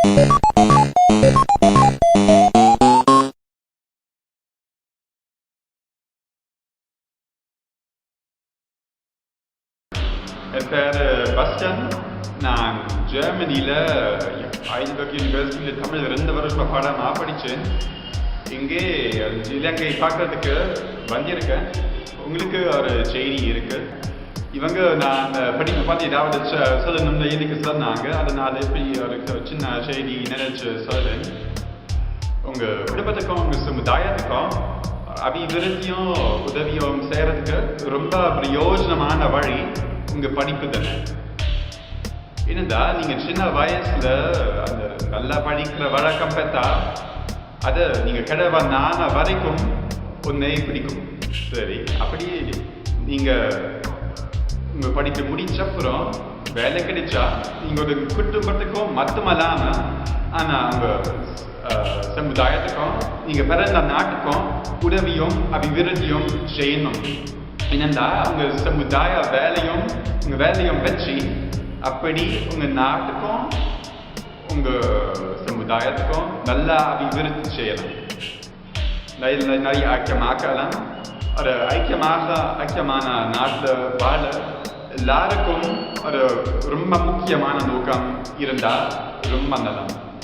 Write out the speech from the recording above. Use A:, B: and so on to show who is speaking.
A: என் பேர் பஸ்டன். நான் ஜெர்மனியில் ஐல்பர்க் யூனிவர்சிட்டியில் தமிழ் 2 வருஷம் பாடமாக படித்தேன். இங்கே இலங்கை பார்க்கறதுக்கு வந்திருக்கேன். உங்களுக்கு ஒரு செய்தி இருக்குது. இவங்க நான் படிக்க பார்த்து ஏதாவது சொல்லணும்னு எனக்கு சொன்னாங்க. அதனால் இப்படி ஒரு சின்ன செய்தி நினைச்சு சொல்கிறேன். உங்கள் குடும்பத்துக்கும் உங்கள் சமுதாயத்துக்கும் அபிவிருத்தியும் உதவியும் செய்கிறதுக்கு ரொம்ப பிரயோஜனமான வழி உங்கள் படிப்பு தானே. என்னடா நீங்கள் சின்ன வயசில் அந்த நல்லா படிக்கிற வழக்கம் பெற்றா அதை நீங்கள் கடவான வரைக்கும் ஒன்றே பிடிக்கும். சரி, அப்படி நீங்கள் உங்கள் படிப்பு முடிச்சப்புறம் வேலை கிடைச்சா நீங்கள் ஒரு குடும்பத்துக்கும் மட்டுமல்லாமல் ஆனால் உங்கள் சமுதாயத்துக்கும் நீங்கள் பிறந்த நாட்டுக்கும் உதவியும் அபிவிருத்தியும் செய்யணும். என்னென்னா உங்கள் சமுதாய உங்கள் வேலையும் வச்சு அப்படி உங்கள் நாட்டுக்கும் உங்கள் சமுதாயத்துக்கும் நல்லா அபிவிருத்தி செய்யலாம். நிறைய ஐக்கியமாக்கலாம். ஒரு ஐக்கியமான நாட்டில் வாழ எல்லாருக்கும் ஒரு ரொம்ப முக்கியமான நோக்கம் இருந்தால் ரொம்ப நல்லா.